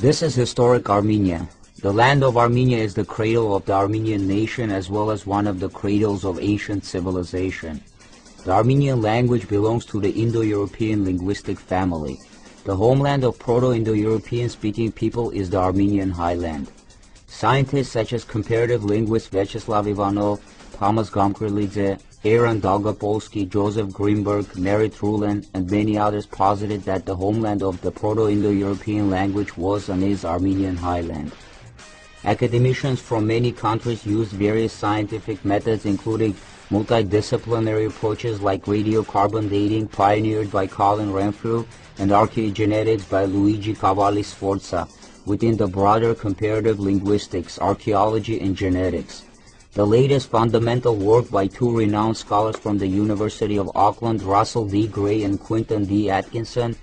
This is historic Armenia. The land of Armenia is the cradle of the Armenian nation as well as one of the cradles of ancient civilization. The Armenian language belongs to the Indo-European linguistic family. The homeland of Proto-Indo-European speaking people is the Armenian highland. Scientists such as comparative linguist Vyacheslav Ivanov, Thomas Gomkerlidze, Aaron Dolgopolsky, Joseph Greenberg, Mary Trulin, and many others posited that the homeland of the Proto-Indo-European language was and is Armenian highland. Academicians from many countries used various scientific methods including multidisciplinary approaches like radiocarbon dating pioneered by Colin Renfrew and archaeogenetics by Luigi Cavalli Sforza within the broader comparative linguistics, archaeology, and genetics. The latest fundamental work by two renowned scholars from the University of Auckland, Russell D. Gray and Quinton D. Atkinson,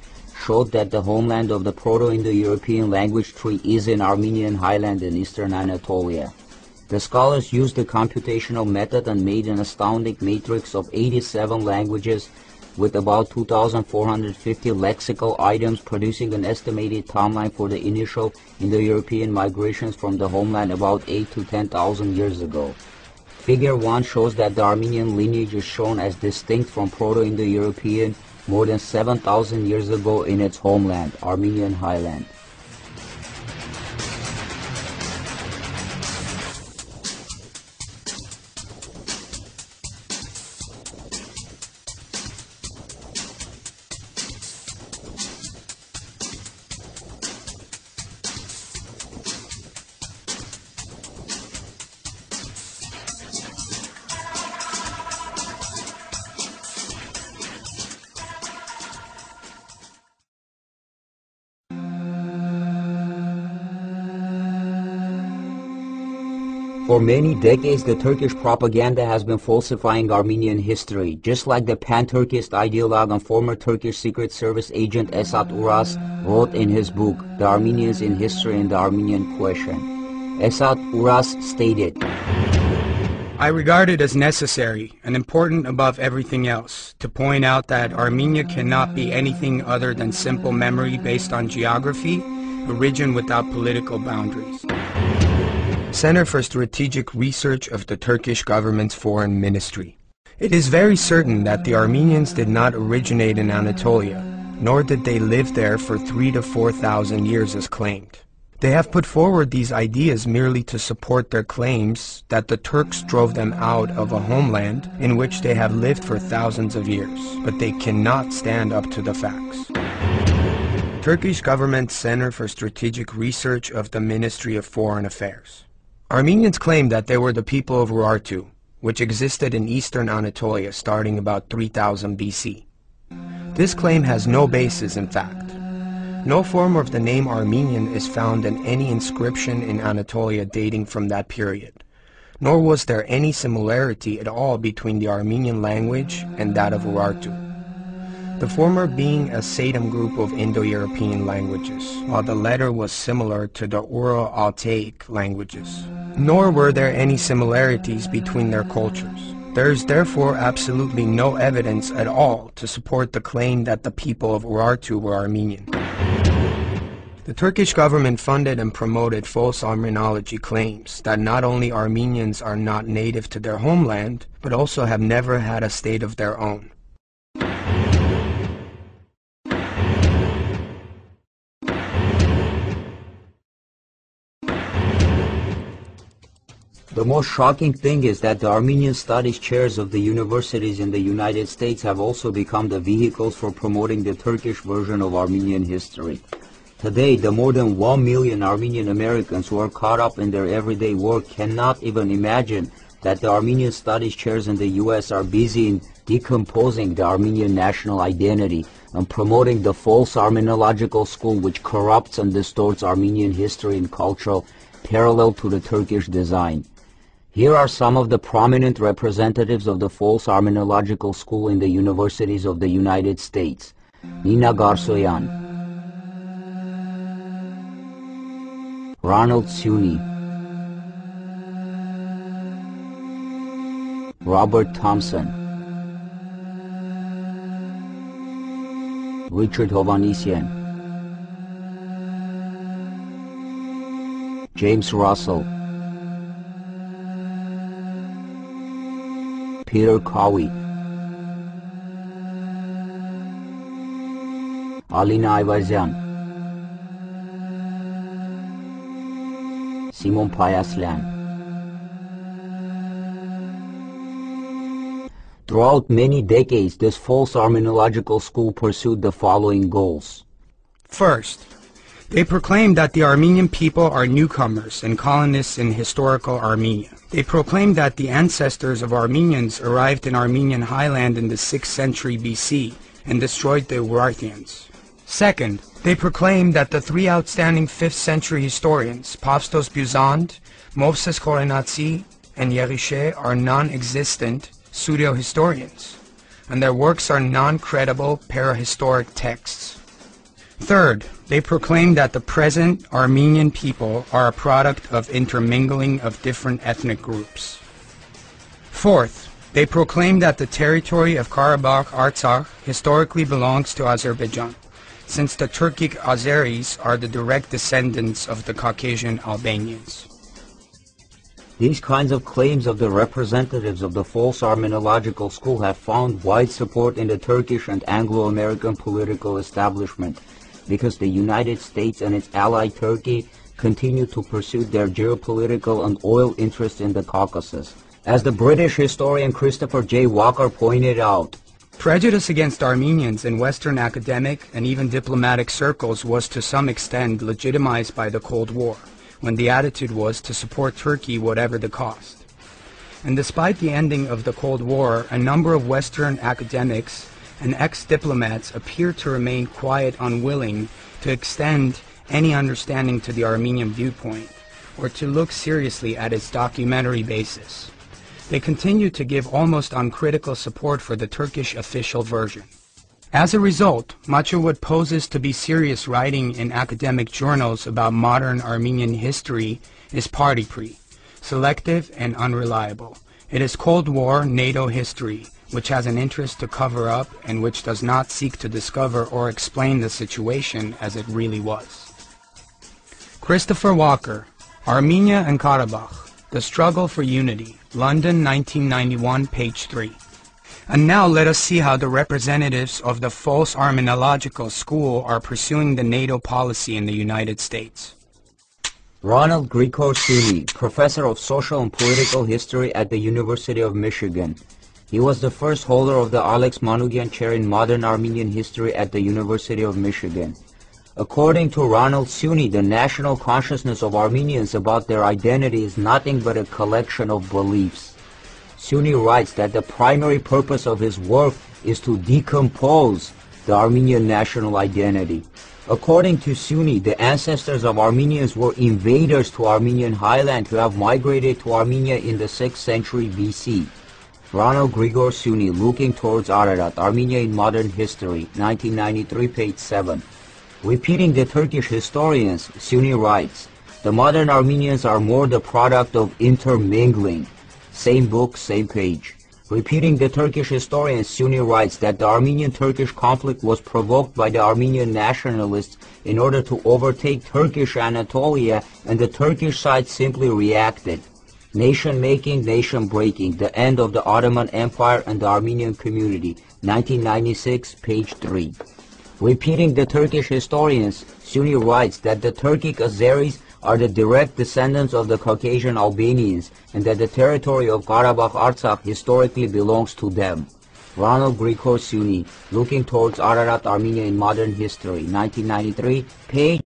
showed that the homeland of the Proto-Indo-European language tree is in Armenian highland in eastern Anatolia. The scholars used the computational method and made an astounding matrix of 87 languages with about 2,450 lexical items, producing an estimated timeline for the initial Indo-European migrations from the homeland about 8 to 10,000 years ago. Figure 1 shows that the Armenian lineage is shown as distinct from Proto-Indo-European more than 7,000 years ago in its homeland, Armenian highland. For many decades, the Turkish propaganda has been falsifying Armenian history, just like the pan-Turkist ideologue and former Turkish Secret Service agent Esat Uras wrote in his book, The Armenians in History and the Armenian Question. Esat Uras stated, I regard it as necessary and important above everything else to point out that Armenia cannot be anything other than simple memory based on geography, a region without political boundaries. Center for Strategic Research of the Turkish government's foreign ministry. It is very certain that the Armenians did not originate in Anatolia, nor did they live there for 3,000 to 4,000 years as claimed. They have put forward these ideas merely to support their claims that the Turks drove them out of a homeland in which they have lived for thousands of years, but they cannot stand up to the facts. Turkish Government Center for Strategic Research of the Ministry of Foreign Affairs. Armenians claim that they were the people of Urartu, which existed in eastern Anatolia starting about 3000 BC. This claim has no basis in fact. No form of the name Armenian is found in any inscription in Anatolia dating from that period, nor was there any similarity at all between the Armenian language and that of Urartu, the former being a Satem group of Indo-European languages, while the latter was similar to the Ural-Altaic languages. Nor were there any similarities between their cultures. There is therefore absolutely no evidence at all to support the claim that the people of Urartu were Armenian. The Turkish government funded and promoted false Armenology claims that not only Armenians are not native to their homeland, but also have never had a state of their own. The most shocking thing is that the Armenian studies chairs of the universities in the United States have also become the vehicles for promoting the Turkish version of Armenian history. Today, the more than 1 million Armenian Americans who are caught up in their everyday work cannot even imagine that the Armenian studies chairs in the U.S. are busy in decomposing the Armenian national identity and promoting the false Armenological school which corrupts and distorts Armenian history and culture parallel to the Turkish design. Here are some of the prominent representatives of the false Armenological school in the universities of the United States. Nina Garsoyan, Ronald Suni, Robert Thompson, Richard Hovanesian, James Russell, Peter Cowie, Alina Ayvazyan, Simon Payaslan. Throughout many decades, this false Armenological school pursued the following goals. First, they proclaimed that the Armenian people are newcomers and colonists in historical Armenia. They proclaimed that the ancestors of Armenians arrived in Armenian highland in the 6th century BC and destroyed the Urartians. Second, they proclaimed that the three outstanding 5th century historians, Pavstos Buzand, Movses Khorenatsi, and Yerishe, are non-existent pseudo-historians, and their works are non-credible parahistoric texts. Third, they proclaim that the present Armenian people are a product of intermingling of different ethnic groups. Fourth, they proclaim that the territory of Karabakh-Artsakh historically belongs to Azerbaijan, since the Turkic Azeris are the direct descendants of the Caucasian Albanians. These kinds of claims of the representatives of the false Armenological school have found wide support in the Turkish and Anglo-American political establishment because the United States and its ally Turkey continue to pursue their geopolitical and oil interests in the Caucasus. As the British historian Christopher J. Walker pointed out, prejudice against Armenians in Western academic and even diplomatic circles was to some extent legitimized by the Cold War, when the attitude was to support Turkey whatever the cost. And despite the ending of the Cold War, a number of Western academics and ex-diplomats appear to remain quiet, unwilling to extend any understanding to the Armenian viewpoint, or to look seriously at its documentary basis. They continue to give almost uncritical support for the Turkish official version. As a result, much of what poses to be serious writing in academic journals about modern Armenian history is party-pre, selective and unreliable. It is Cold War NATO history, which has an interest to cover up and which does not seek to discover or explain the situation as it really was. Christopher Walker, Armenia and Karabakh, The Struggle for Unity, London, 1991, page 3. And now let us see how the representatives of the false Armenological school are pursuing the NATO policy in the United States. Ronald Grigor Suni, professor of social and political history at the University of Michigan. He was the first holder of the Alex Manukyan Chair in Modern Armenian History at the University of Michigan. According to Ronald Suni, the national consciousness of Armenians about their identity is nothing but a collection of beliefs. Suni writes that the primary purpose of his work is to decompose the Armenian national identity. According to Suni, the ancestors of Armenians were invaders to Armenian highland who have migrated to Armenia in the 6th century BC. Ronald Grigor Suni, Looking Towards Ararat, Armenia in Modern History, 1993, page 7. Repeating the Turkish historians, Suni writes, the modern Armenians are more the product of intermingling. Same book, same page. Repeating the Turkish historian, Suni writes that the Armenian-Turkish conflict was provoked by the Armenian nationalists in order to overtake Turkish Anatolia, and the Turkish side simply reacted. Nation-making, nation-breaking, the end of the Ottoman Empire and the Armenian community, 1996, page 3. Repeating the Turkish historians, Suni writes that the Turkic Azeris are the direct descendants of the Caucasian Albanians and that the territory of Karabakh-Artsakh historically belongs to them. Ronald Grigor Suni, Looking Towards Ararat, Armenia in Modern History, 1993, page